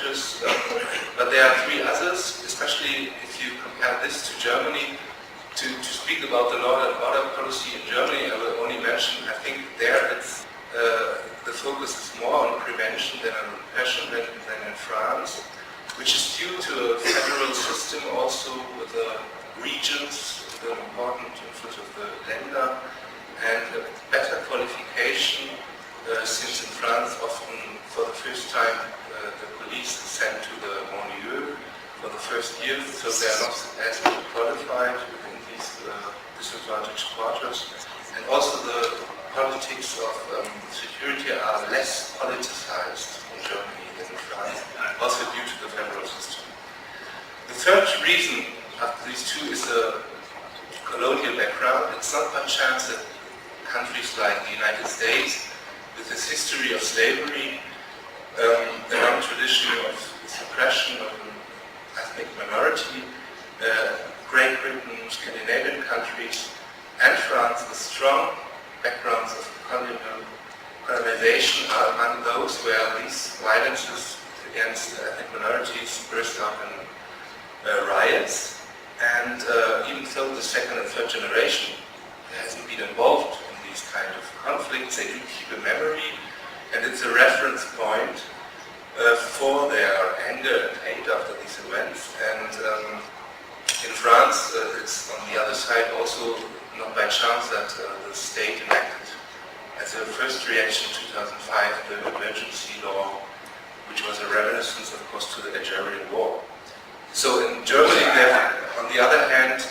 factors, but there are three others, especially if you compare this to Germany. To speak about the law and order policy in Germany, I will only mention, I think there it's, the focus is more on prevention than on repression than in France, which is due to a federal system also with the regions, the important influence of the Länder, and a better qualification, since in France often for the first time the police is sent to the banlieue for the first year, so they are not as qualified within these disadvantaged quarters. And also the politics of security are less politicized in Germany than in France, also due to the federal system. The third reason after these two is the colonial background. It's not by chance that countries like the United States, with its history of slavery, a long tradition of suppression of an ethnic minority, Great Britain, Scandinavian countries, and France, with strong backgrounds of colonization, are among those where these violences against ethnic minorities burst out in riots. And even though the second and third generation hasn't been involved in these kind of conflicts, they do keep a memory, and it's a reference point for their anger and hate after these events. And in France, it's on the other side also not by chance that the state enacted as a first reaction in 2005 the emergency law, which was a reminiscence, of course, to the Algerian War. So in Germany, on the other hand,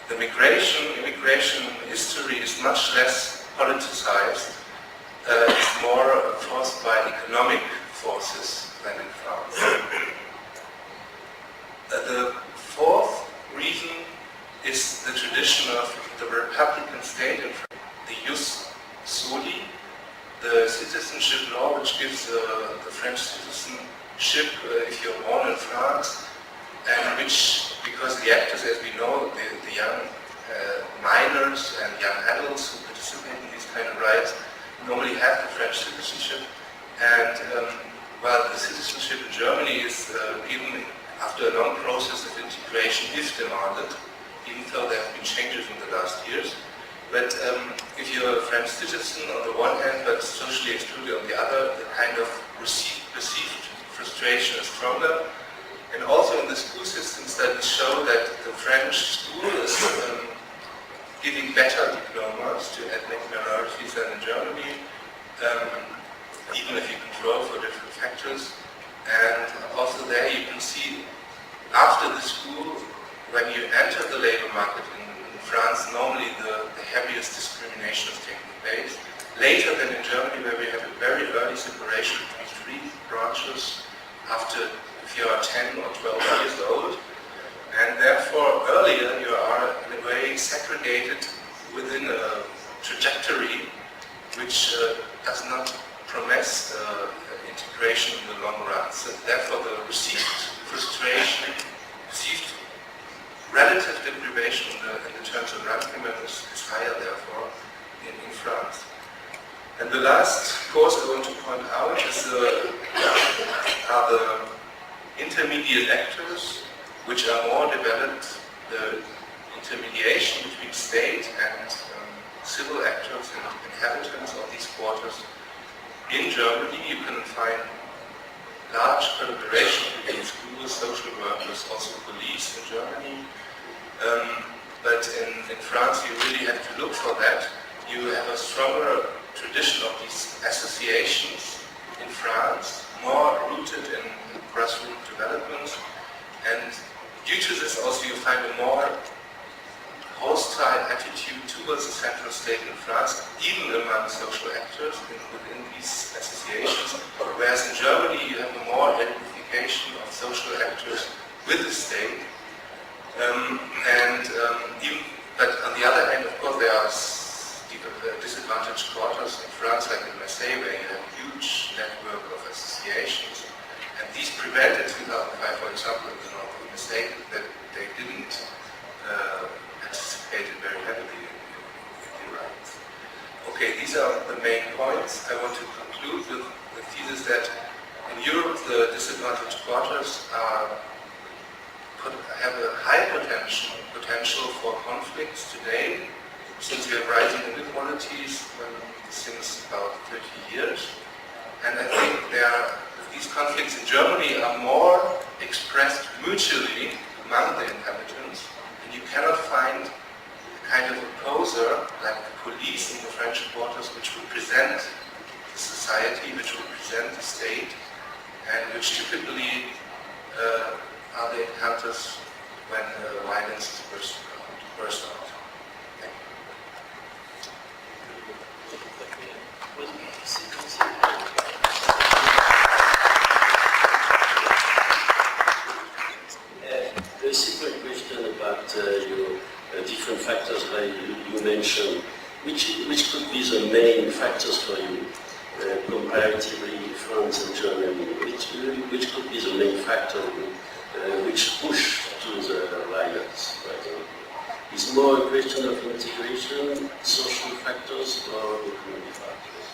the immigration history is much less politicized. It's more forced by economic forces than in France. The fourth reason is the tradition of the Republican state in France, the jus soli, the citizenship law, which gives the French citizenship if you're born in France, and which, because the actors, as we know, the young minors and young adults who participate in these kind of rights normally have the French citizenship. And while the citizenship in Germany is, even after a long process of integration, is demanded, even though there have been changes in the last years. But if you're a French citizen on the one hand, but socially excluded on the other, the kind of perceived frustration is stronger. And also in the school system, studies show that the French school is giving better diplomas to ethnic minorities than in Germany, even if you control for different factors. And also there you can see, after the school, when you enter the labor market in France, normally the heaviest discrimination is taking place. Later than in Germany, where we have a very early separation between three branches after, if you are 10 or 12 years old, and therefore earlier you are in a way segregated within a trajectory which does not promise integration in the long run. So therefore the perceived frustration, perceived relative deprivation in the terms of ranking is higher therefore in France. And the last cause I want to point out is are the intermediate actors, which are more developed, the intermediation between state and civil actors and inhabitants of these quarters. In Germany you can find large collaboration between schools, social workers, also police in Germany. But in France you really have to look for that. You have a stronger tradition of these associations in France, more rooted in grassroots development, and due to this also you find a more hostile attitude towards the central state in France, even among social actors within these associations, whereas in Germany you have a more identification of social actors with the state. But on the other hand, of course, there are disadvantaged quarters in France, like in Marseille, where you have a huge network of associations. And these prevented 2005, for example, the mistake that they didn't participate very heavily in the rights. Okay, these are the main points. I want to conclude with the thesis that in Europe the disadvantaged quarter borders have a high potential for conflicts today, since we have rising inequalities since about 30 years. And I think these conflicts in Germany are more expressed mutually among the inhabitants, and you cannot find a kind of opposer like the police in the French quarters which represent the society, which represent the state, and which typically are the encounters when violence bursts out. Thank you. A simple question about your different factors that you mentioned. Which could be the main factors for you, comparatively France and Germany? Which could be the main factor which push to the violence, for example? Is more a question of integration, social factors, or economic factors?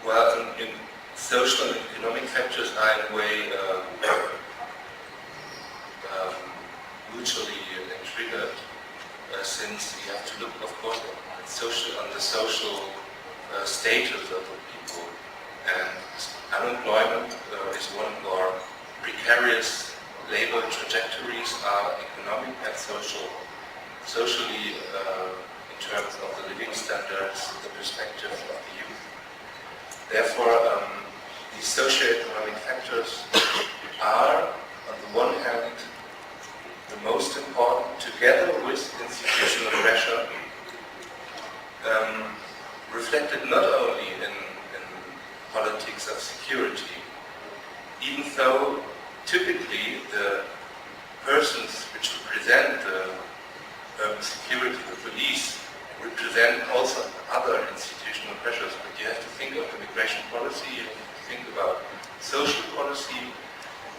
Well, in social and economic factors are in a way mutually triggered, since you have to look, of course, on the social status of the people. And unemployment is one, or precarious labor trajectories are economic and social. Socially, in terms of the living standards, the perspective of the youth. Therefore, these socioeconomic factors are, on the one hand, the most important, together with institutional pressure, reflected not only in politics of security, even though typically the persons which represent the urban security, the police, represent also other institutional pressures. But you have to think of immigration policy, you have to think about social policy,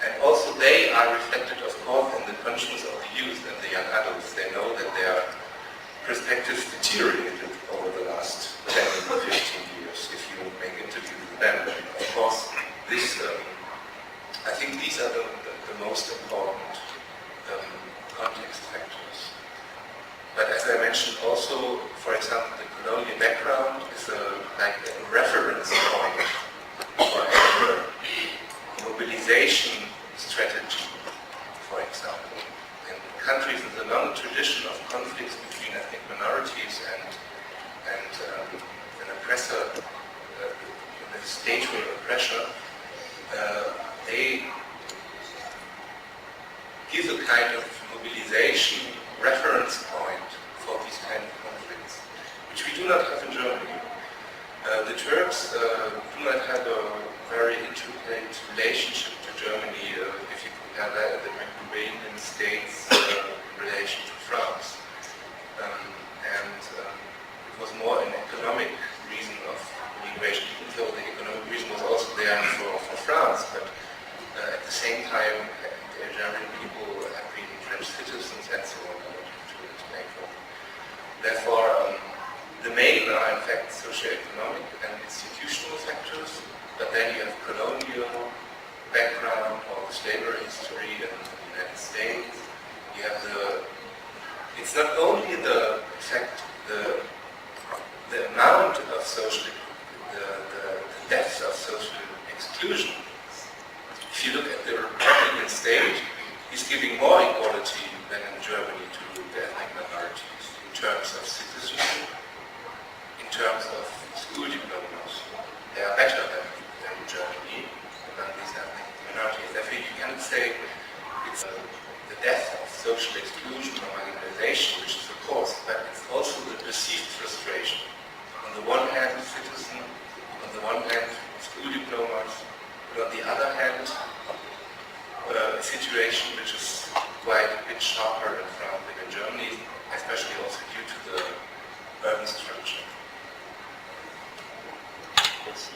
and also they are reflected, of course, in the conscience of the youth and the young adults. They know that their perspectives deteriorated over the last 10 or 15 years, if you make interviews with them. Of course, I think these are the most important context factors. But as I mentioned also, for example, the colonial background is like a reference point for a mobilization strategy, for example. In countries with a long tradition of conflicts between ethnic minorities and an oppressor, a statewide oppression, they give a kind of mobilization reference point for these kind of conflicts, which we do not have in Germany. The Turks do not have a very intricate relationship to Germany, if you compare that with the Mediterranean states in relation to France. It was more an economic reason of immigration, even though the economic reason was also there for France, but at the same time, the German people have been French citizens and so on, to explain for them. Therefore, the main are in fact socio-economic and institutional factors, but then you have colonial background or the slavery history in the United States. You have it's not only the amount of social, the depth of social exclusion. If you look at the Republican state, he's giving more equality than in Germany to the ethnic minorities in terms of citizenship, in terms of school diplomas. They are better than in Germany among these ethnic minorities. Therefore, you cannot say it's the death of social exclusion or marginalization, which is the cause, but it's also the perceived frustration. On the one hand, citizen, on the one hand, school diplomas, but on the other hand, a situation which is quite a bit sharper in France than in Germany, especially also due to the urban structure. Merci.